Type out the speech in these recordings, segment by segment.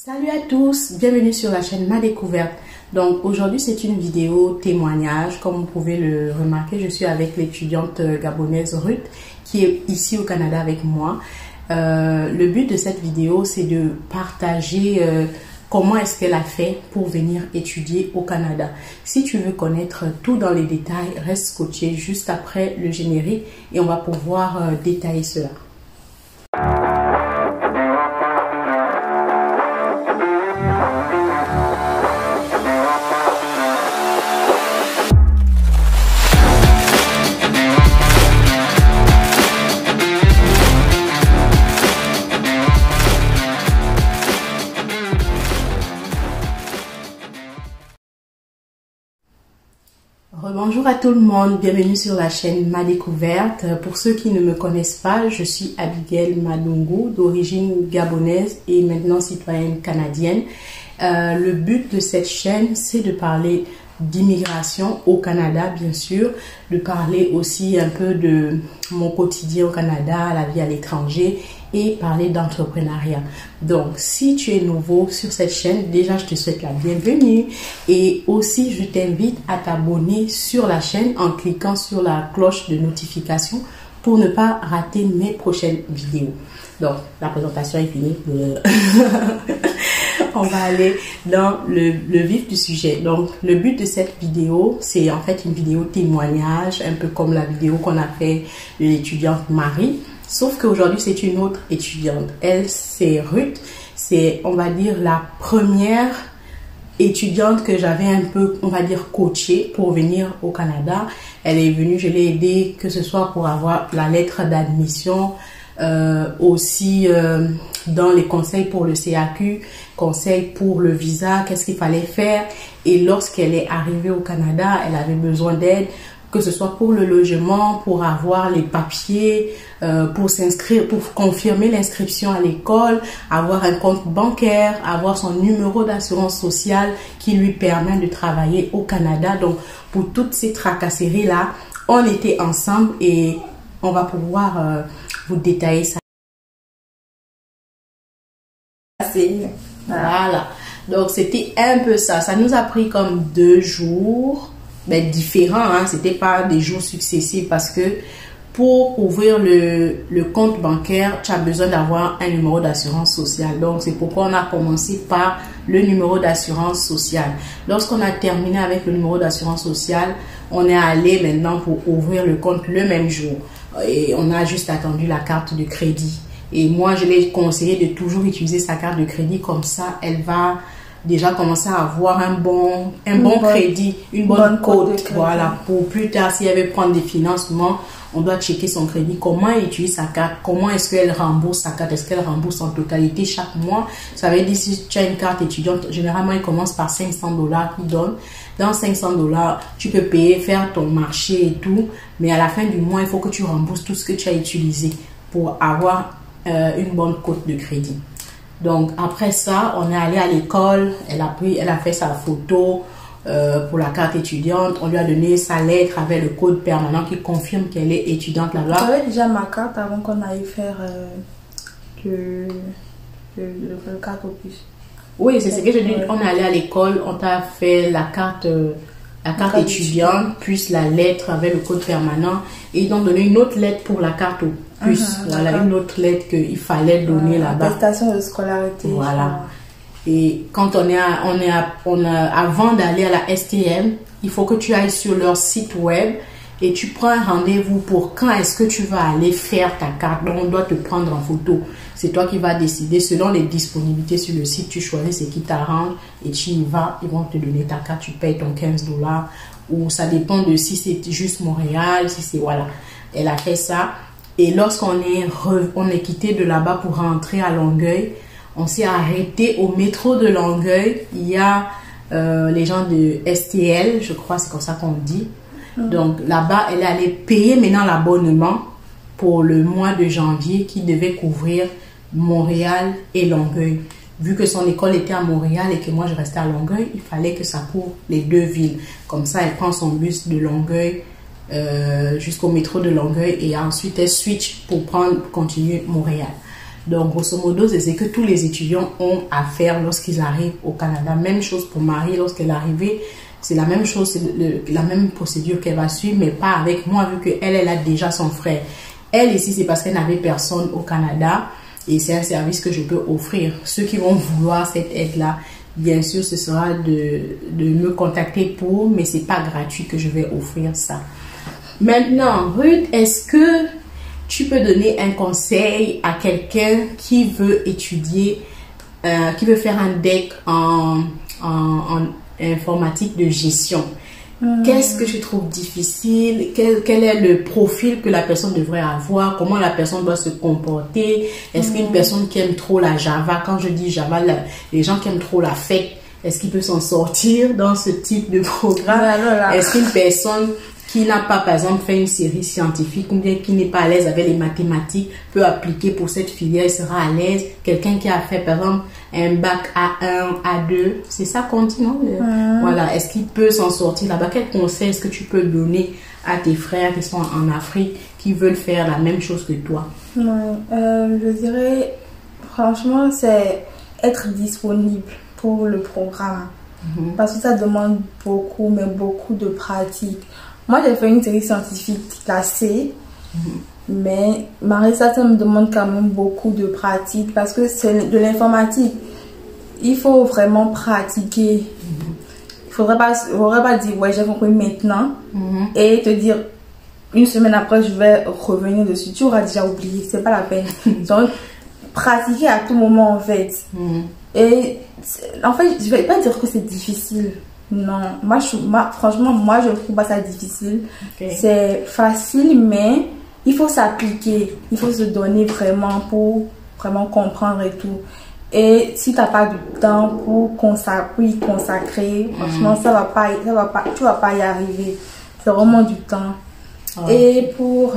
Salut à tous, bienvenue sur la chaîne Ma Découverte. Donc aujourd'hui c'est une vidéo témoignage. Comme vous pouvez le remarquer, je suis avec l'étudiante gabonaise Ruth qui est ici au Canada avec moi. Le but de cette vidéo c'est de partager comment est-ce qu'elle a fait pour venir étudier au Canada. Si tu veux connaître tout dans les détails, reste scotché juste après le générique et on va pouvoir détailler cela. Bonjour à tout le monde, bienvenue sur la chaîne Ma Découverte. Pour ceux qui ne me connaissent pas, je suis Abigail Madungu, d'origine gabonaise et maintenant citoyenne canadienne. Le but de cette chaîne, c'est de parler d'immigration au Canada, bien sûr, de parler aussi un peu de mon quotidien au Canada, la vie à l'étranger et parler d'entrepreneuriat. Donc, si tu es nouveau sur cette chaîne, déjà, je te souhaite la bienvenue et aussi, je t'invite à t'abonner sur la chaîne en cliquant sur la cloche de notification pour ne pas rater mes prochaines vidéos. Donc, la présentation est finie. On va aller dans le vif du sujet. Donc, le but de cette vidéo, c'est en fait une vidéo témoignage, un peu comme la vidéo qu'on a fait de l'étudiante Marie. Sauf qu'aujourd'hui, c'est une autre étudiante. Elle, c'est Ruth. C'est, on va dire, la première étudiante que j'avais un peu, on va dire, coachée pour venir au Canada. Elle est venue, je l'ai aidée, que ce soit pour avoir la lettre d'admission, aussi dans les conseils pour le CAQ, conseils pour le visa, qu'est-ce qu'il fallait faire. Et lorsqu'elle est arrivée au Canada, elle avait besoin d'aide, que ce soit pour le logement, pour avoir les papiers, pour s'inscrire, pour confirmer l'inscription à l'école, avoir un compte bancaire, avoir son numéro d'assurance sociale qui lui permet de travailler au Canada. Donc, pour toutes ces tracasseries-là, on était ensemble et on va pouvoir vous détailler ça. Voilà. Donc, c'était un peu ça. Ça nous a pris comme 2 jours. Ben, différents, hein. C'était pas des jours successifs parce que pour ouvrir le compte bancaire, tu as besoin d'avoir un numéro d'assurance sociale. Donc, c'est pourquoi on a commencé par le numéro d'assurance sociale. Lorsqu'on a terminé avec le numéro d'assurance sociale, on est allé maintenant pour ouvrir le compte le même jour. Et on a juste attendu la carte de crédit. Et moi, je l'ai conseillé de toujours utiliser sa carte de crédit. Comme ça, elle va déjà commencer à avoir un bon crédit, une bonne cote. Voilà, pour plus tard, si elle veut prendre des financements, on doit checker son crédit. Comment elle utilise sa carte? Comment est-ce qu'elle rembourse sa carte? Est-ce qu'elle rembourse en totalité chaque mois? Ça veut dire si tu as une carte étudiante, généralement, elle commence par 500 $ qu'ils donnent. Dans 500 $, tu peux payer, faire ton marché et tout. Mais à la fin du mois, il faut que tu rembourses tout ce que tu as utilisé pour avoir une bonne cote de crédit. Donc, après ça, on est allé à l'école. Elle a fait sa photo pour la carte étudiante. On lui a donné sa lettre avec le code permanent qui confirme qu'elle est étudiante là-bas. Tu avais déjà ma carte avant qu'on aille faire le carte opus. Oui, c'est ce que je dis. On est allé à l'école, on t'a fait la carte étudiante, puis la lettre avec le code permanent. Et ils t'ont donné une autre lettre pour la carte opus. Voilà, une autre lettre qu'il fallait donner là-bas. Attestation de scolarité. Voilà. Et quand avant d'aller à la STM, il faut que tu ailles sur leur site web et tu prends un rendez-vous pour quand est-ce que tu vas aller faire ta carte. Donc, on doit te prendre en photo. C'est toi qui vas décider. Selon les disponibilités sur le site, tu choisis ce qui t'arrange et tu y vas. Ils vont te donner ta carte. Tu payes ton 15 $. Ou ça dépend de si c'est juste Montréal, si c'est... Voilà. Elle a fait ça. Et lorsqu'on est quitté de là-bas pour rentrer à Longueuil, on s'est arrêté au métro de Longueuil. Il y a les gens de STL, je crois, c'est comme ça qu'on dit. Donc là-bas, elle est allée payer maintenant l'abonnement pour le mois de janvier qui devait couvrir Montréal et Longueuil. Vu que son école était à Montréal et que moi je restais à Longueuil, il fallait que ça couvre les 2 villes. Comme ça, elle prend son bus de Longueuil jusqu'au métro de Longueuil et ensuite elle switch pour continuer Montréal. Donc, grosso modo, c'est ce que tous les étudiants ont à faire lorsqu'ils arrivent au Canada. Même chose pour Marie, lorsqu'elle est arrivée, c'est la même chose, c'est la même procédure qu'elle va suivre, mais pas avec moi, vu qu'elle, elle a déjà son frère. Elle, ici, c'est parce qu'elle n'avait personne au Canada, et c'est un service que je peux offrir. Ceux qui vont vouloir cette aide-là, bien sûr, ce sera de me contacter pour, mais c'est pas gratuit que je vais offrir ça. Maintenant, Ruth, est-ce que tu peux donner un conseil à quelqu'un qui veut étudier, qui veut faire un DEC en informatique de gestion? Qu'est-ce que tu trouves difficile? Quel est le profil que la personne devrait avoir? Comment la personne doit se comporter? Est-ce qu'une personne qui aime trop la Java, quand je dis Java, les gens qui aiment trop la fête, est-ce qu'il peut s'en sortir dans ce type de programme? Est-ce qu'une personne qui n'a pas, par exemple, fait une série scientifique ou bien qui n'est pas à l'aise avec les mathématiques peut appliquer pour cette filière, sera à l'aise? Quelqu'un qui a fait, par exemple, un bac A1, A2, c'est ça qu'on dit, non? Voilà, est-ce qu'il peut s'en sortir là-bas? Quel conseil est-ce que tu peux donner à tes frères qui sont en Afrique, qui veulent faire la même chose que toi? Je dirais, franchement, c'est être disponible pour le programme. Parce que ça demande beaucoup, mais beaucoup de pratique. Moi, j'ai fait une série scientifique classée, mais Marissa, ça me demande quand même beaucoup de pratique parce que c'est de l'informatique. Il faut vraiment pratiquer. Il faudrait pas dire, ouais, j'ai compris maintenant et te dire, une semaine après, je vais revenir dessus. Tu auras déjà oublié, c'est pas la peine. Donc, pratiquer à tout moment, en fait. Et en fait, je vais pas dire que c'est difficile. Non, franchement, moi je trouve pas ça difficile. C'est facile, mais il faut s'appliquer. Il faut se donner vraiment pour vraiment comprendre et tout. Et si tu n'as pas du temps pour consacrer, franchement, tu vas pas y arriver. C'est vraiment du temps. Et pour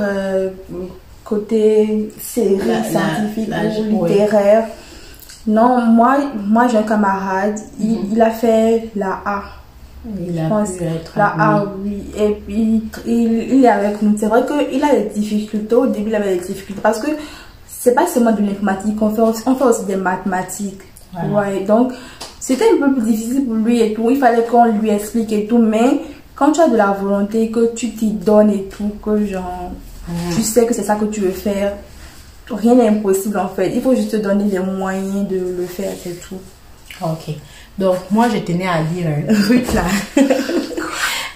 côté série scientifique ou littéraire, non, moi j'ai un camarade, il a fait la A. Il a pu être la A, oui. Et puis, il est avec nous. C'est vrai qu'il a des difficultés. Au début, il avait des difficultés. Parce que c'est pas seulement de l'informatique. On fait aussi des mathématiques. Ouais, donc, c'était un peu plus difficile pour lui et tout. Il fallait qu'on lui explique et tout. Mais quand tu as de la volonté, que tu t'y donnes et tout, que genre, tu sais que c'est ça que tu veux faire, rien n'est impossible en fait. Il faut juste te donner les moyens de le faire, c'est tout. Ok. Donc, moi, je tenais à dire, Ruth, là,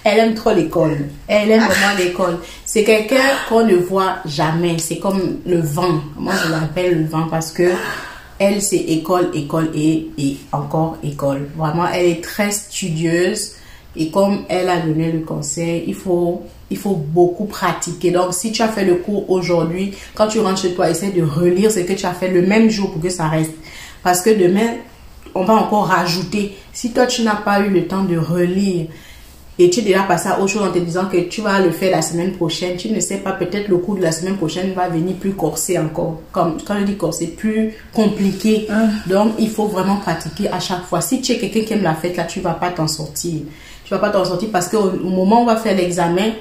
elle aime trop l'école. Elle aime vraiment l'école. C'est quelqu'un qu'on ne voit jamais. C'est comme le vent. Moi, je l'appelle le vent parce que elle, c'est école, école et encore école. Vraiment, elle est très studieuse. Et comme elle a donné le conseil, il faut beaucoup pratiquer. Donc, si tu as fait le cours aujourd'hui, quand tu rentres chez toi, essaie de relire ce que tu as fait le même jour pour que ça reste. Parce que demain, on va encore rajouter. Si toi, tu n'as pas eu le temps de relire et tu es déjà passé à autre chose en te disant que tu vas le faire la semaine prochaine, tu ne sais pas, peut-être le cours de la semaine prochaine va venir plus corsé encore. Comme quand je dis corsé, plus compliqué. Donc, il faut vraiment pratiquer à chaque fois. Si tu es quelqu'un qui aime la fête, là, tu ne vas pas t'en sortir. Tu ne vas pas t'en sortir parce qu'au moment où on va faire l'examen,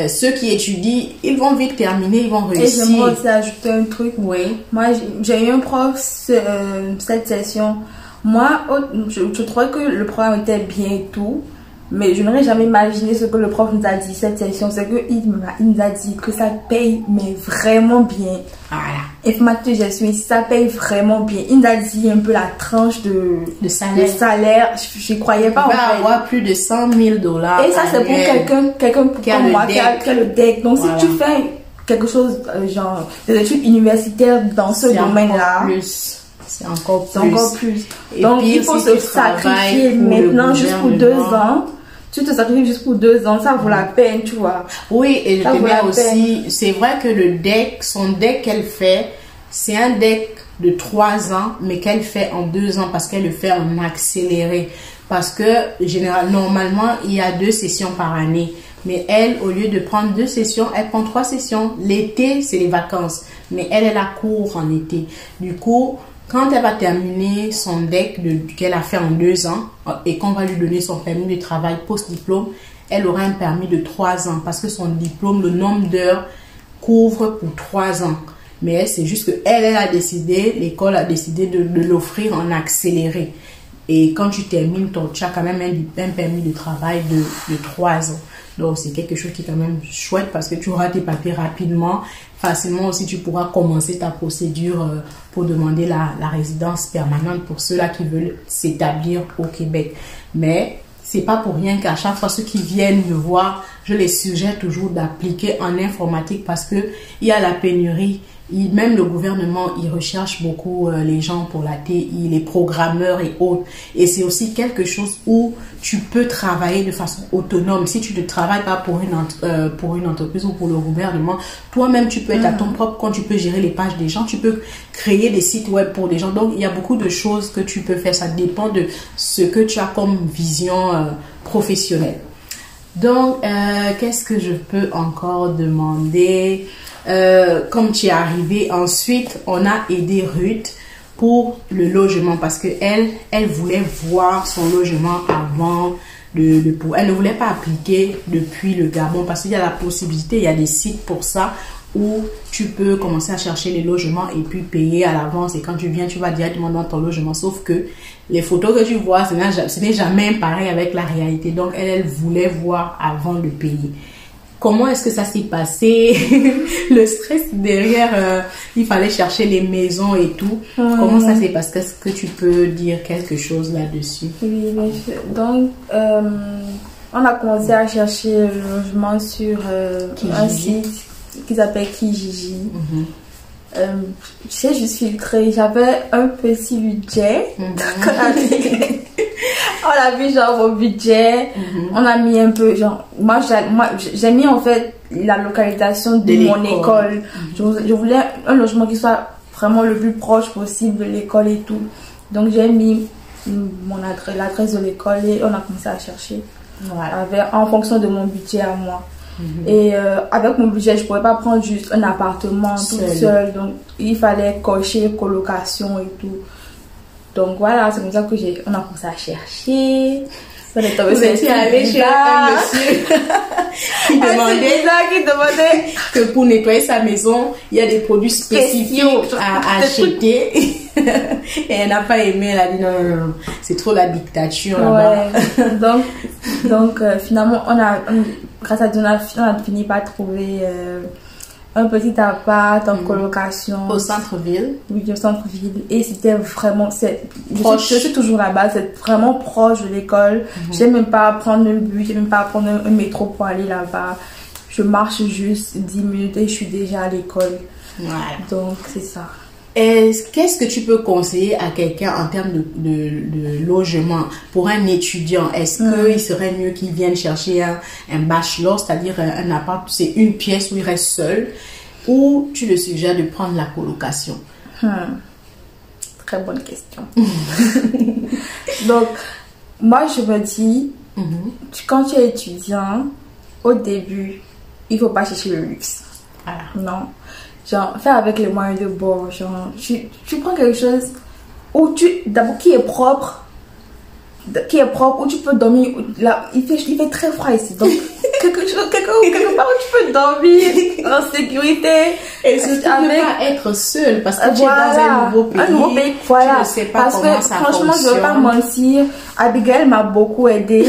ceux qui étudient, ils vont vite terminer, ils vont réussir. Et j'aimerais aussi ajouter un truc. Oui. Moi, j'ai eu un prof cette session. Moi, je trouvais que le programme était bien et tout, mais je n'aurais jamais imaginé ce que le prof nous a dit cette session. C'est qu'il nous a dit que ça paye, mais vraiment bien. Voilà. Informatique de gestion, ça paye vraiment bien. Il nous a dit un peu la tranche de salaire. Je ne croyais pas. On va avoir plus de 100 000 $. Et ça, c'est pour quelqu'un comme moi qui a le DEC. Donc, voilà. Si tu fais quelque chose, genre des études universitaires dans ce domaine-là, c'est encore plus. Et donc, il faut se sacrifier maintenant juste pour 2 ans. Tu te sacrifies juste pour 2 ans, ça vaut la peine, tu vois. Oui, et je te mets aussi, c'est vrai que le DEC, son DEC qu'elle fait, c'est un DEC de 3 ans, mais qu'elle fait en 2 ans parce qu'elle le fait en accéléré. Parce que, normalement, il y a 2 sessions par année. Mais elle, au lieu de prendre 2 sessions, elle prend 3 sessions. L'été, c'est les vacances. Mais elle a cours en été. Du coup, quand elle va terminer son DEC qu'elle a fait en 2 ans et qu'on va lui donner son permis de travail post-diplôme, elle aura un permis de 3 ans parce que son diplôme, le nombre d'heures couvre pour 3 ans. Mais c'est juste que elle a décidé, l'école a décidé de l'offrir en accéléré. Et quand tu termines, tu as quand même un permis de travail de 3 ans. Donc, c'est quelque chose qui est quand même chouette parce que tu auras tes papiers rapidement. Facilement aussi, tu pourras commencer ta procédure pour demander la résidence permanente pour ceux-là qui veulent s'établir au Québec. Mais c'est pas pour rien qu'à chaque fois, ceux qui viennent me voir, je les suggère toujours d'appliquer en informatique parce que il y a la pénurie. Même le gouvernement, il recherche beaucoup les gens pour la TI, les programmeurs et autres. Et c'est aussi quelque chose où tu peux travailler de façon autonome. Si tu ne travailles pas pour une entreprise ou pour le gouvernement, toi-même, tu peux être à ton propre compte, tu peux gérer les pages des gens, tu peux créer des sites web pour des gens. Donc, il y a beaucoup de choses que tu peux faire. Ça dépend de ce que tu as comme vision professionnelle. Donc, qu'est-ce que je peux encore demander? Comme tu es arrivé, ensuite on a aidé Ruth pour le logement parce que elle voulait voir son logement avant elle ne voulait pas appliquer depuis le Gabon parce qu'il y a la possibilité, il y a des sites pour ça où tu peux commencer à chercher les logements et puis payer à l'avance et quand tu viens tu vas directement dans ton logement, sauf que les photos que tu vois ce n'est jamais pareil avec la réalité. Donc elle voulait voir avant de payer. Comment est-ce que ça s'est passé? Le stress derrière, il fallait chercher les maisons et tout. Comment ça s'est passé? Est-ce que tu peux dire quelque chose là-dessus? Oui, bien sûr. Donc, on a commencé à chercher le logement sur un site qui s'appelle Kijiji. Tu sais, je suis filtrée. J'avais un petit budget. On a vu genre au budget, on a mis un peu genre moi j'ai mis en fait la localisation de mon école. Je voulais un logement qui soit vraiment le plus proche possible de l'école et tout. Donc j'ai mis l'adresse de l'école et on a commencé à chercher en fonction de mon budget à moi. Et avec mon budget, je ne pouvais pas prendre juste un appartement tout seul. Donc il fallait cocher colocation et tout. Donc voilà, c'est comme ça que on a commencé à chercher. Vous étiez allé chez un monsieur qui demandait que pour nettoyer sa maison, il y a des produits spécifiques à acheter. Et elle n'a pas aimé, elle a dit non, c'est trop la dictature là-bas. Donc finalement, grâce à Dieu, on a fini par trouver un petit appart en colocation. Au centre-ville? Oui, au centre-ville. Et c'était vraiment... Je suis toujours là-bas. C'est vraiment proche de l'école. Je n'ai même pas à prendre le bus. Je n'ai même pas à prendre un métro pour aller là-bas. Je marche juste 10 minutes et je suis déjà à l'école. Voilà. Donc, c'est ça. Qu'est-ce que tu peux conseiller à quelqu'un en termes de logement pour un étudiant? Est-ce qu'il serait mieux qu'il vienne chercher un bachelor, c'est-à-dire un appart, c'est une pièce où il reste seul, ou tu le suggères de prendre la colocation? Très bonne question. Donc, moi je me dis, quand tu es étudiant, au début, il ne faut pas chercher le luxe. Voilà. Non. Genre, faire avec les moyens de bord. Genre, tu prends quelque chose où d'abord, qui est propre, où tu peux dormir. Là, il fait très froid ici. Donc, quelque part où tu peux dormir en sécurité. Et surtout ne pas être seul parce que tu es dans un nouveau pays. Voilà. Tu ne sais pas comment ça franchement, fonctionne. je ne veux pas mentir. Abigail m'a beaucoup aidée.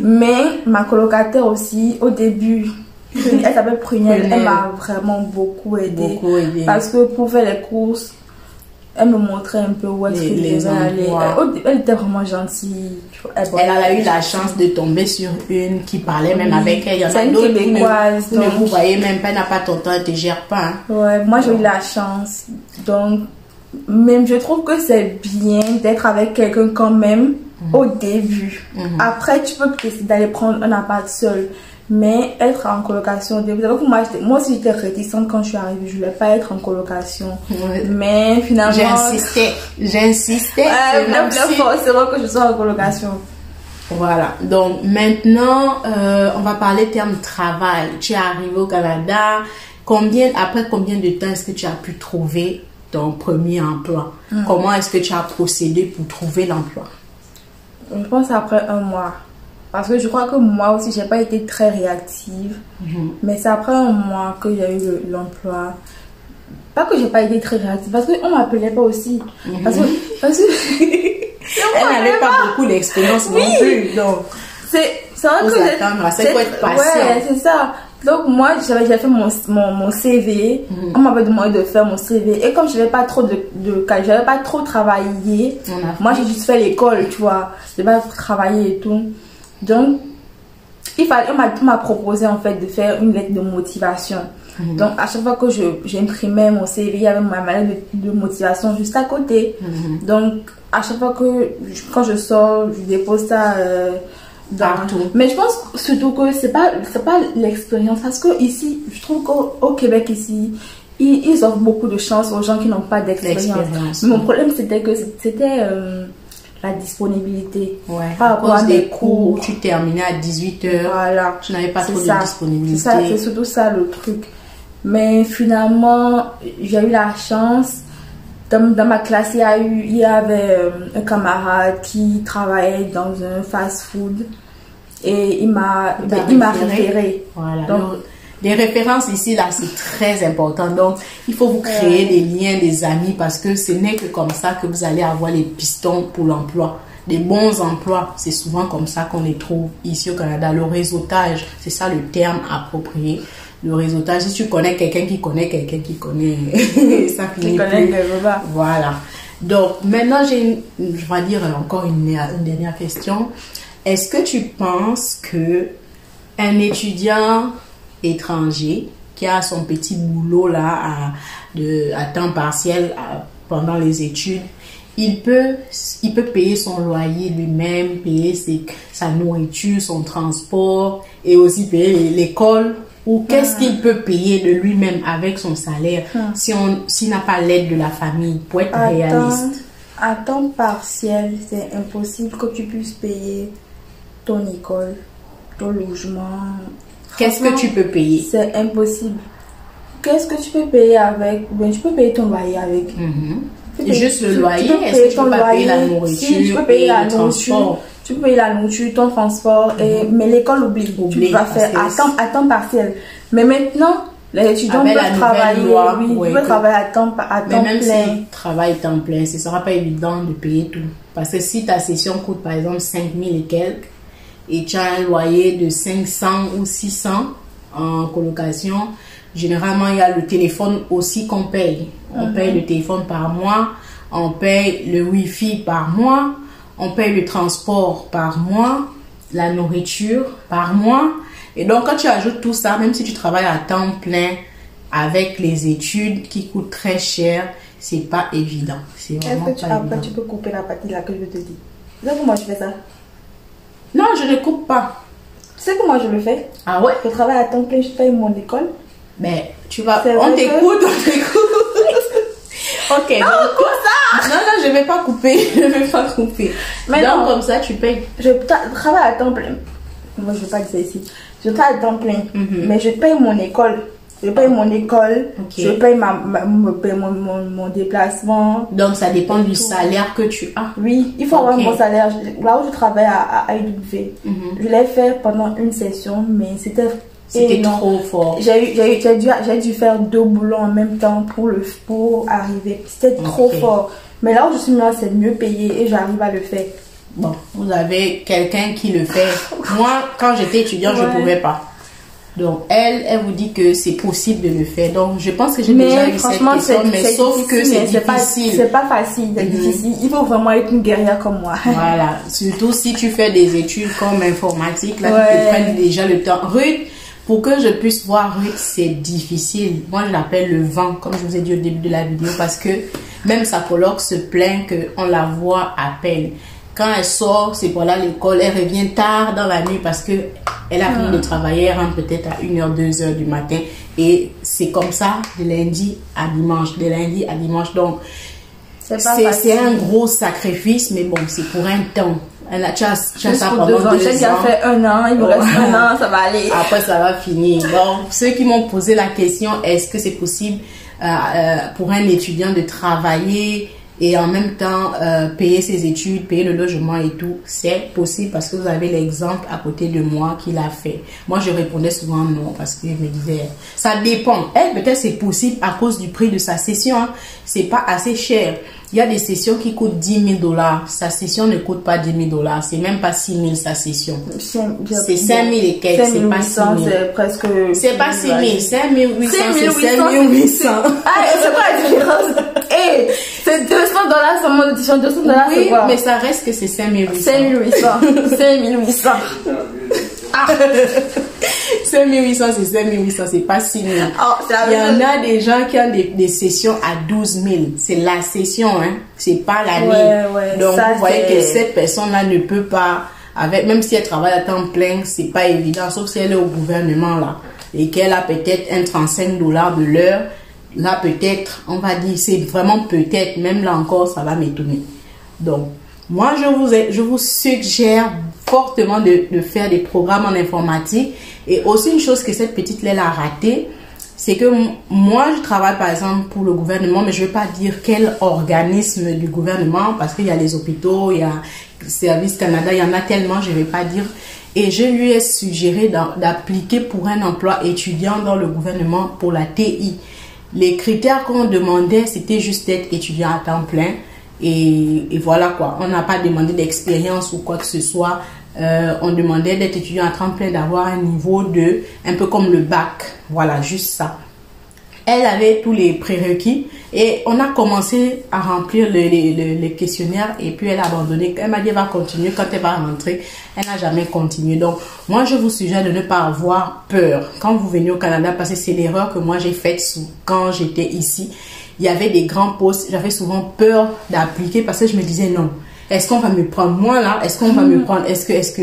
Mais ma colocataire aussi, au début. Elle s'appelle Prunelle. Elle m'a vraiment beaucoup aidée. Parce que pour faire les courses, elle me montrait un peu où est-ce que je devais aller. Elle était vraiment gentille. Elle a eu la chance de tomber sur une qui parlait même avec elle. Il y en a d'autres Québécoise. Vous ne vous voyez même pas, elle n'a pas ton temps, elle ne te gère pas. Hein. Ouais, moi j'ai eu la chance. Donc, même je trouve que c'est bien d'être avec quelqu'un quand même au début. Après, tu peux décider d'aller prendre un appart seul. Mais être en colocation, moi aussi j'étais réticente quand je suis arrivée, je voulais pas être en colocation. Mais finalement... J'insistais. Forcément que je sois en colocation. Voilà, donc maintenant, on va parler termes travail. Tu es arrivé au Canada, après combien de temps est-ce que tu as pu trouver ton premier emploi? Comment est-ce que tu as procédé pour trouver l'emploi? Je pense après 1 mois. Parce que je crois que moi aussi, j'ai pas été très réactive. Mais c'est après 1 mois que j'ai eu l'emploi. pas que j'ai pas été très réactive, parce qu'on m'appelait pas aussi. Parce que elle n'avait pas beaucoup d'expérience non plus. Donc, c'est vrai que c'est faut être patient. Ouais, c'est ça. Donc moi, j'avais fait mon CV. On m'avait demandé de faire mon CV. Et comme je n'avais pas trop j'avais pas trop travaillé, moi j'ai juste fait l'école, tu vois. Je n'avais pas travaillé et tout. Donc, on m'a proposé en fait de faire une lettre de motivation. Donc à chaque fois que j'imprimais mon CV, il y avait ma lettre de motivation juste à côté. Donc à chaque fois quand je sors, je dépose ça mais je pense surtout que c'est pas l'expérience, parce que ici je trouve qu'au Québec ici ils offrent beaucoup de chance aux gens qui n'ont pas d'expérience. Mais mon problème c'était la disponibilité. Ouais, par rapport à des cours où tu terminais à 18h. Voilà. Tu n'avais pas trop de disponibilité. C'est surtout ça le truc. Mais finalement, j'ai eu la chance. Dans ma classe, il y avait un camarade qui travaillait dans un fast-food. Et il m'a référé. Voilà. Donc, les références ici, là, c'est très important. Donc, il faut vous créer des liens, des amis, parce que ce n'est que comme ça que vous allez avoir les pistons pour l'emploi. Des bons emplois, c'est souvent comme ça qu'on les trouve ici au Canada. Le réseautage, c'est ça le terme approprié. Le réseautage, si tu connais quelqu'un qui connaît quelqu'un qui connaît, ça finit plus. Voilà. Donc, maintenant, je vais dire encore une dernière question. Est-ce que tu penses que un étudiant étranger qui a son petit boulot là à temps partiel pendant les études, il peut payer son loyer lui-même, payer sa nourriture, son transport et aussi payer l'école, ou qu'est-ce qu'il peut payer de lui-même avec son salaire s'il n'a pas l'aide de la famille, pour être réaliste? À temps partiel, c'est impossible que tu puisses payer ton école, ton logement. Qu'est-ce que tu peux payer? C'est impossible. Qu'est-ce que tu peux payer avec? Ben, tu peux payer ton loyer avec. Juste le loyer, est-ce que tu peux pas payer la nourriture? Si, tu peux payer la nourriture. Tu peux payer la nourriture, ton transport, mais l'école oublie. Tu vas faire à temps partiel. Mais maintenant, les étudiants peuvent travailler. Ils peuvent travailler à temps plein. Même si tu travailles à temps plein, ce ne sera pas évident de payer tout. Parce que si ta session coûte par exemple 5 000 et quelques, et tu as un loyer de 500 ou 600 en colocation, généralement il y a le téléphone aussi qu'on paye. On paye le téléphone par mois, on paye le wifi par mois, on paye le transport par mois, la nourriture par mois. Et donc quand tu ajoutes tout ça, même si tu travailles à temps plein avec les études qui coûtent très cher, c'est pas évident. C'est vraiment pas évident. Après tu peux couper la partie là que je te dis. Tu sais comment je fais ça? Non, je ne coupe pas. Tu sais comment je le fais? Ah ouais? Je travaille à temps plein, je paye mon école. Mais tu vas... On t'écoute. Ok. Non, coupe ça! Non, je ne vais pas couper. Mais donc, comme ça, tu payes. Je travaille à temps plein. Moi, je ne vais pas dire ça ici. Je travaille à temps plein. Mais je paye mon école. Je paye mon école. Je paye mon déplacement. Donc, ça dépend du salaire que tu as. Oui, il faut avoir mon salaire. Là où je travaille à IW, je l'ai fait pendant une session, mais c'était trop fort. J'ai dû faire 2 boulots en même temps pour arriver. C'était trop fort. Mais là où je suis maintenant, c'est mieux payé et j'arrive à le faire. Bon, vous avez quelqu'un qui le fait. Moi, quand j'étais étudiante, je ne pouvais pas. Donc, elle vous dit que c'est possible de le faire. Donc, je pense que j'ai déjà eu cette question, mais sauf que c'est difficile. C'est pas facile, c'est difficile. Il faut vraiment être une guerrière comme moi. Voilà. Surtout si tu fais des études comme informatique, là, tu te prends déjà le temps. Ruth, pour que je puisse voir Ruth, c'est difficile. Moi, je l'appelle le vent, comme je vous ai dit au début de la vidéo, parce que même sa coloc se plaint qu'on la voit à peine. Quand elle sort, c'est pour aller à l'école, elle revient tard dans la nuit parce que elle a fini de travailler, elle rentre peut-être à 1h, 2h du matin. Et c'est comme ça de lundi à dimanche. Donc, c'est un gros sacrifice, mais bon, c'est pour un temps. Tu as ça pendant 2 ans. J'ai déjà fait 1 an, il me reste 1 an, ça va aller. Après, ça va finir. Donc, ceux qui m'ont posé la question, est-ce que c'est possible pour un étudiant de travailler et en même temps payer ses études, payer le logement et tout, c'est possible parce que vous avez l'exemple à côté de moi qui l'a fait. Moi, je répondais souvent non parce que je me disais, ça dépend. Elle, peut-être c'est possible à cause du prix de sa session. Hein. C'est pas assez cher. Il y a des sessions qui coûtent $10,000. Sa session ne coûte pas $10,000. C'est même pas 6 000 sa session. C'est 5 000 et quelques. C'est pas 6 000. C'est presque. C'est pas 6 000. 5 800, c'est 5 800. Ah, c'est quoi la différence? Eh, c'est $200 seulement d'audition. $200, oui, c'est quoi? Mais ça reste que c'est 5 800. 5 800. 5 800. Ah. 5 800, c'est 5 800, c'est pas 6 000. Oh, il y en a des gens qui ont des sessions à 12 000. C'est la session, hein. C'est pas l'année. Ouais, donc, ça, vous voyez que cette personne-là ne peut pas, avec, même si elle travaille à temps plein, c'est pas évident, sauf si elle est au gouvernement, là, et qu'elle a peut-être un $35 de l'heure. Là, peut-être, on va dire, c'est vraiment peut-être, même là encore, ça va m'étonner. Donc, moi, je vous suggère fortement de faire des programmes en informatique. Et aussi une chose que cette petite Laila a raté, c'est que moi, je travaille par exemple pour le gouvernement, mais je ne vais pas dire quel organisme du gouvernement, parce qu'il y a les hôpitaux, il y a Service Canada, il y en a tellement, je ne vais pas dire. Et je lui ai suggéré d'appliquer pour un emploi étudiant dans le gouvernement pour la TI. Les critères qu'on demandait, c'était juste d'être étudiant à temps plein. Et voilà quoi, on n'a pas demandé d'expérience ou quoi que ce soit. On demandait d'être étudiant à temps plein, d'avoir un niveau de, un peu comme le bac. Voilà, juste ça. Elle avait tous les prérequis et on a commencé à remplir les questionnaires et puis elle a abandonné. Elle m'a dit elle va continuer. Quand elle va rentrer, elle n'a jamais continué. Donc, moi, je vous suggère de ne pas avoir peur quand vous venez au Canada parce que c'est l'erreur que moi j'ai faite quand j'étais ici. Il y avait des grands postes. J'avais souvent peur d'appliquer parce que je me disais non. Est-ce qu'on va me prendre moi là? Est-ce qu'on va me prendre? Est-ce que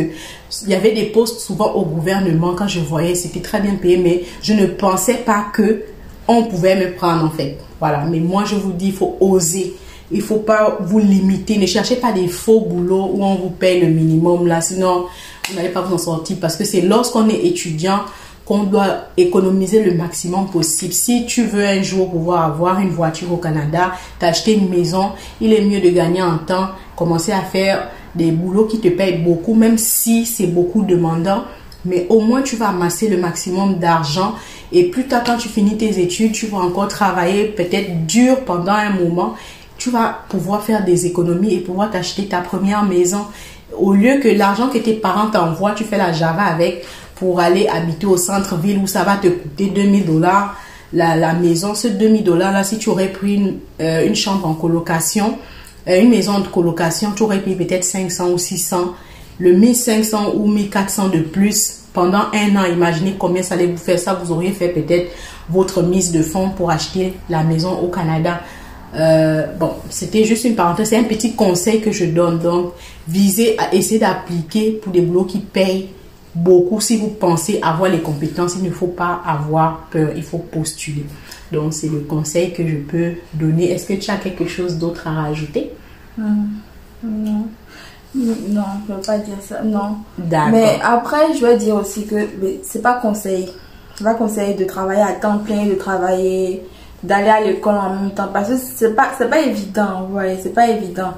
il y avait des postes souvent au gouvernement quand je voyais, c'était très bien payé, mais je ne pensais pas que on pouvait me prendre en fait. Voilà. Mais moi je vous dis, il faut oser. Il faut pas vous limiter. Ne cherchez pas des faux boulots où on vous paye le minimum là, sinon vous n'allez pas vous en sortir parce que c'est lorsqu'on est étudiant qu'on doit économiser le maximum possible. Si tu veux un jour pouvoir avoir une voiture au Canada, t'acheter une maison, il est mieux de gagner en temps, commencer à faire des boulots qui te payent beaucoup, même si c'est beaucoup demandant, mais au moins tu vas amasser le maximum d'argent et plus tard quand tu finis tes études, tu vas encore travailler peut-être dur pendant un moment, tu vas pouvoir faire des économies et pouvoir t'acheter ta première maison. Au lieu que l'argent que tes parents t'envoient, tu fais la Java avec pour aller habiter au centre-ville où ça va te coûter $2,000 la maison. Ce $2,000 là, si tu aurais pris une chambre en colocation, une maison de colocation, tu aurais payé peut-être 500 ou 600, le 1500 ou 1400 de plus pendant un an. Imaginez combien ça allait vous faire. Ça, vous auriez fait peut-être votre mise de fonds pour acheter la maison au Canada. Bon, c'était juste une parenthèse, c'est un petit conseil que je donne. Donc, visez à essayer d'appliquer pour des boulots qui payent beaucoup. Si vous pensez avoir les compétences, il ne faut pas avoir peur, il faut postuler. Donc, c'est le conseil que je peux donner. Est-ce que tu as quelque chose d'autre à rajouter? Non. Non, je ne veux pas dire ça, non. D'accord. Mais après, je veux dire aussi que c'est pas conseil. C'est pas conseil de travailler à temps plein, de travailler, d'aller à l'école en même temps. Parce que c'est pas évident, ouais, c'est pas évident.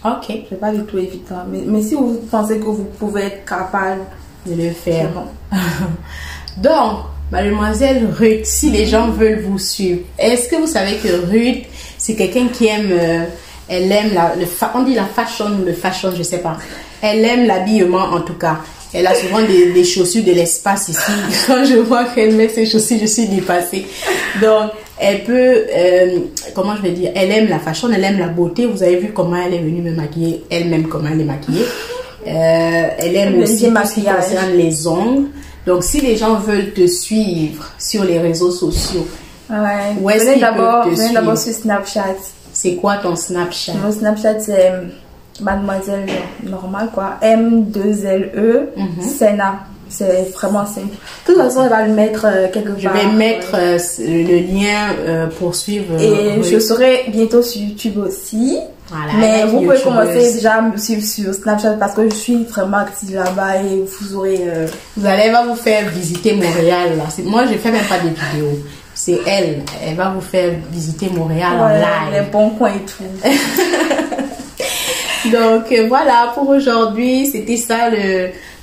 Ok. C'est pas du tout évident. Mais si vous pensez que vous pouvez être capable de le faire. Bon. Donc, mademoiselle Ruth, si les gens veulent vous suivre, est-ce que vous savez que Ruth, c'est quelqu'un qui aime, elle aime on dit la fashion ou le fashion, je sais pas. Elle aime l'habillement en tout cas. Elle a souvent des chaussures de l'espace ici. Quand je vois qu'elle met ses chaussures, je suis dépassée. Donc, elle peut, comment je vais dire, elle aime la fashion, elle aime la beauté. Vous avez vu comment elle est venue me maquiller, elle-même comment elle est maquillée. Elle aime aussi tout ce qui concerne les ongles. Donc, si les gens veulent te suivre sur les réseaux sociaux, où est-ce qu'ils peuvent te suivre? D'abord sur Snapchat. C'est quoi ton Snapchat? Mon Snapchat, c'est mademoiselle normal quoi. M2LE Senna. C'est vraiment simple. De toute façon, elle va le mettre quelque part. Je vais mettre le lien pour suivre. Et je serai bientôt sur YouTube aussi. Voilà, mais vous pouvez commencer déjà à me suivre sur Snapchat parce que je suis vraiment active là-bas et vous aurez... Vous allez vous faire visiter Montréal. Là. Moi, je ne fais même pas des vidéos. c'est elle. Elle va vous faire visiter Montréal en Ouais, live. les bons coins et tout. Donc voilà pour aujourd'hui, c'était ça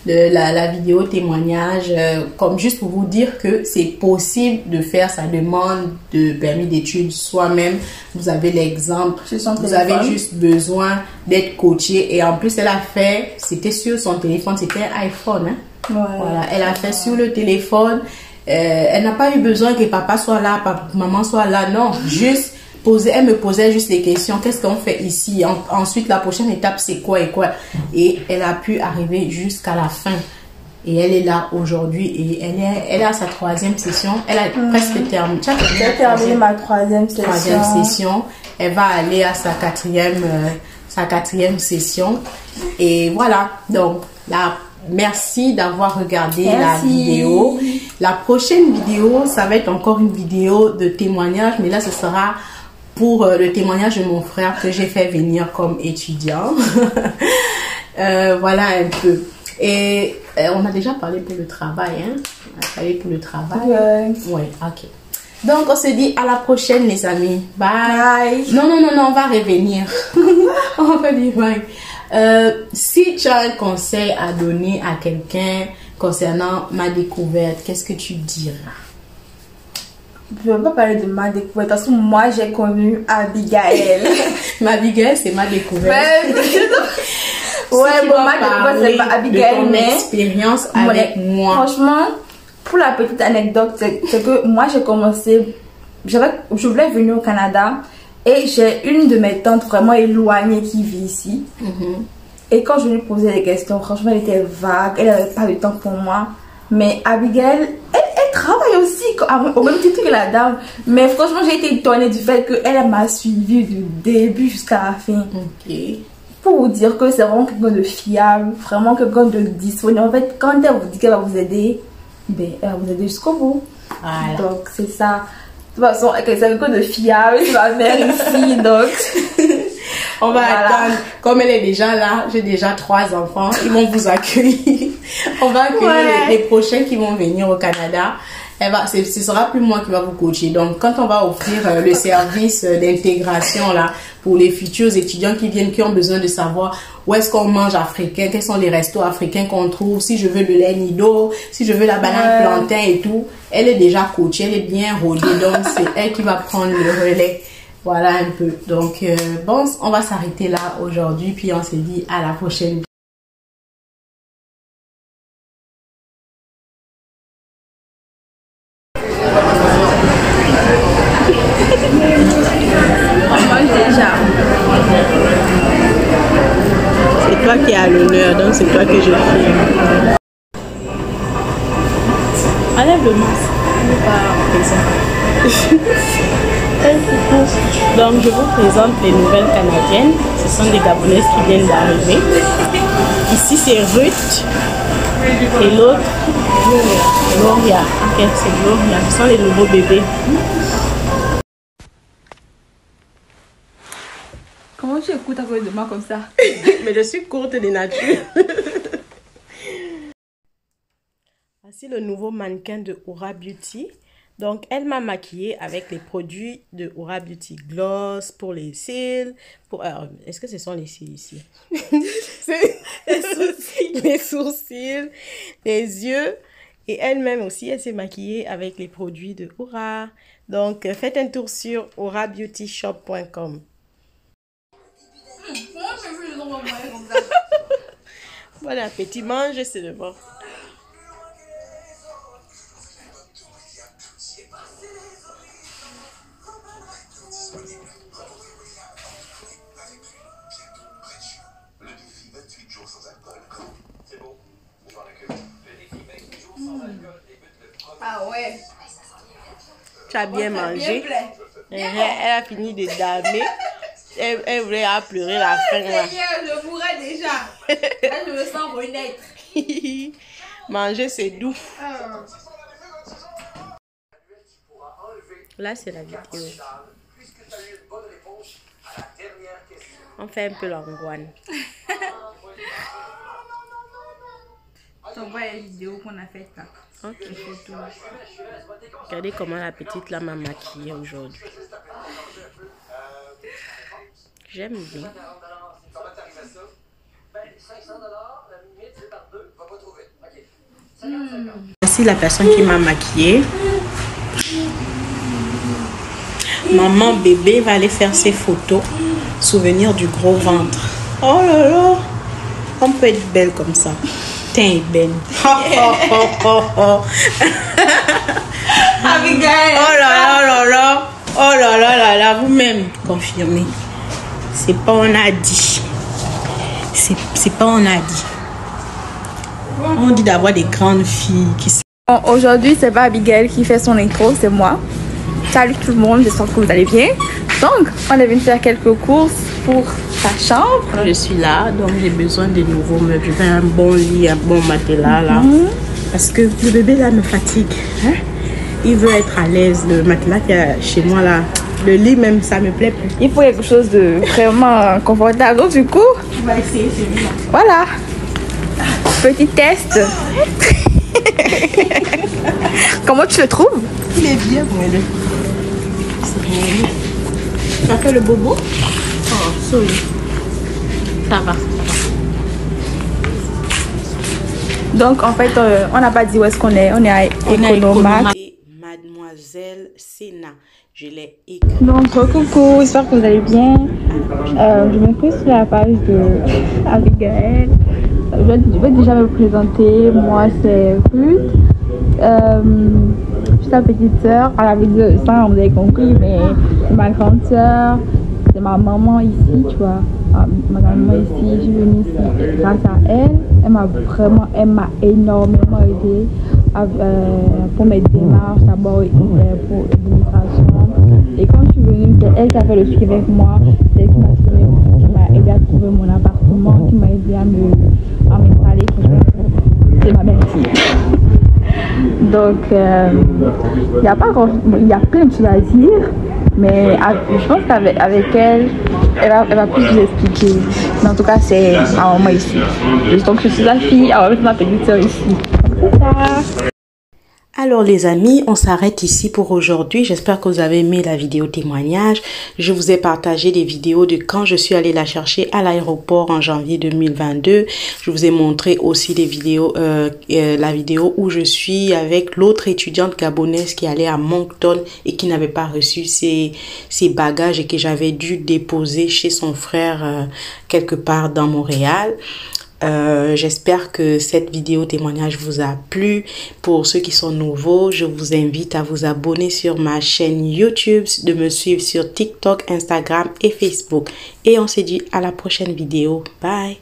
la vidéo témoignage, comme juste pour vous dire que c'est possible de faire sa demande de permis d'études soi-même. Vous avez l'exemple, vous avez juste besoin d'être coaché, et en plus elle a fait, c'était sur son téléphone, c'était un iPhone, hein? Ouais. Voilà, elle a fait sur le téléphone. Elle n'a pas eu besoin que papa soit là, maman soit là, non, juste elle me posait juste les questions, qu'est-ce qu'on fait ici, ensuite la prochaine étape c'est quoi et quoi, et elle a pu arriver jusqu'à la fin, et elle est là aujourd'hui, et elle est à sa 3e session, elle a presque terminé, j'ai terminé ma 3e session, elle va aller à sa 4e session, et voilà, donc là. Merci d'avoir regardé la vidéo. La prochaine vidéo, ça va être encore une vidéo de témoignage, mais là, ce sera pour le témoignage de mon frère que j'ai fait venir comme étudiant. Voilà un peu. Et on a déjà parlé pour le travail, hein? On a parlé pour le travail. Ouais, ok. Donc, on se dit à la prochaine, les amis. Bye. Non, on va revenir. On va dire bye. Si tu as un conseil à donner à quelqu'un concernant ma découverte, qu'est-ce que tu diras? Je ne veux pas parler de ma découverte parce que moi j'ai connu Abigail. Ma Abigail, c'est ma découverte. Ouais, bon, ma découverte, c'est pas Abigail, mais expérience avec moi. Franchement, pour la petite anecdote, c'est que moi j'ai commencé, je voulais venir au Canada. Et j'ai une de mes tantes vraiment éloignée qui vit ici. Et quand je lui posais des questions, franchement, elle était vague. Elle n'avait pas de temps pour moi. Mais Abigail, elle travaille aussi au même titre que la dame. Mais franchement, j'ai été étonnée du fait qu'elle m'a suivi du début jusqu'à la fin. Pour vous dire que c'est vraiment quelqu'un de fiable, vraiment quelqu'un de disponible. En fait, quand elle vous dit qu'elle va vous aider, ben, elle va vous aider jusqu'au bout. Voilà. Donc, c'est ça. De toute façon, c'est quelqu'un de fiable, c'est ma mère ici, donc... On va attendre. Comme elle est déjà là, j'ai déjà 3 enfants, ils vont vous accueillir. On va accueillir les prochains qui vont venir au Canada. Ce sera plus moi qui va vous coacher. Donc, quand on va offrir le service d'intégration là pour les futurs étudiants qui viennent, qui ont besoin de savoir où est-ce qu'on mange africain, quels sont les restos africains qu'on trouve, si je veux de lait nido, si je veux la banane plantain et tout, elle est déjà coachée, elle est bien rodée, donc c'est elle qui va prendre le relais. Voilà un peu. Donc, bon, on va s'arrêter là aujourd'hui, puis on se dit à la prochaine. C'est toi qui as l'honneur, donc c'est toi que je filme. Enlève le masque. Donc je vous présente les nouvelles canadiennes. Ce sont des Gabonaises qui viennent d'arriver. Ici c'est Ruth et l'autre Gloria. Ok, c'est Gloria. Ce sont les nouveaux bébés. Comment tu écoutes à côté de moi comme ça? Mais je suis courte de nature. Voici le nouveau mannequin de Aura Beauty. Donc, elle m'a maquillée avec les produits de Aura Beauty. Gloss pour les cils. Est-ce que ce sont les cils ici? Les sourcils, les yeux. Et elle-même aussi, elle s'est maquillée avec les produits de Aura. Donc, faites un tour sur aurabeautyshop.com. Bon appétit, mange, c'est le bon. Ah ouais. Tu as bien mangé. Elle a fini de damer. Elle voulait pleurer la faim là. Je mourrais déjà. Là, je me sens renaître. Manger, c'est doux. Là, c'est la vidéo. On fait un peu l'angoine. Tu vois la vidéo qu'on a faite là. Ok, photo. Regardez comment la petite là m'a maquillée aujourd'hui. J'aime bien. Voici la personne qui m'a maquillée. Maman bébé va aller faire ses photos. Souvenir du gros ventre. Oh là là. On peut être belle comme ça. Teint ébène. Abigail. Oh là là là là. Oh là là là là. Vous-même confirmez. C'est pas on a dit. C'est pas on a dit. On dit d'avoir des grandes filles qui se... Bon, aujourd'hui, c'est pas Abigail qui fait son intro, c'est moi. Salut tout le monde, j'espère que vous allez bien. Donc, on est venu faire quelques courses pour ta chambre. Je suis là, donc j'ai besoin de nouveaux meubles. Je veux un bon lit, un bon matelas là. Parce que le bébé là me fatigue. Hein? Il veut être à l'aise. Le matelas qu'il y a chez moi là, le lit même, ça me plaît plus. Il faut quelque chose de vraiment confortable. Donc, du coup, On va essayer celui-là. voilà. Petit test. Comment tu le trouves? Il est bien moelleux. C'est moelleux. Tu as fait le bobo? Oh, solide. Ça va. Donc, en fait, on n'a pas dit où est-ce qu'on est. On est à Economat. Et Mademoiselle Séna, je l'ai écrit. Donc, coucou, j'espère que vous allez bien. Je m'inscris sur la page de Abigail. Je vais déjà me présenter. Moi, c'est Ruth. Je suis ta petite soeur. À la vidéo, ça, vous avez compris, mais c'est ma grande soeur. C'est ma maman ici, tu vois. Ma maman ici, je suis venue ici grâce à elle. Elle m'a énormément aidée pour mes démarches, d'abord pour l'immigration. Et quand je suis venue, c'est elle qui a fait le suivi avec moi. C'est elle qui m'a aidé à trouver mon appartement, qui m'a aidé à m'installer. C'est ma belle-fille. Donc, il y a plein de choses à dire, mais je pense qu'avec elle va plus vous expliquer. Mais en tout cas, c'est ma maman ici. Donc, je suis la fille, elle va mettre ma petite soeur ici. C'est ça. Alors les amis, on s'arrête ici pour aujourd'hui. J'espère que vous avez aimé la vidéo témoignage. Je vous ai partagé des vidéos de quand je suis allée la chercher à l'aéroport en janvier 2022. Je vous ai montré aussi des vidéos, la vidéo où je suis avec l'autre étudiante gabonaise qui allait à Moncton et qui n'avait pas reçu ses bagages et que j'avais dû déposer chez son frère quelque part dans Montréal. J'espère que cette vidéo témoignage vous a plu. Pour ceux qui sont nouveaux, je vous invite à vous abonner sur ma chaîne YouTube, de me suivre sur TikTok, Instagram et Facebook. Et on se dit à la prochaine vidéo. Bye!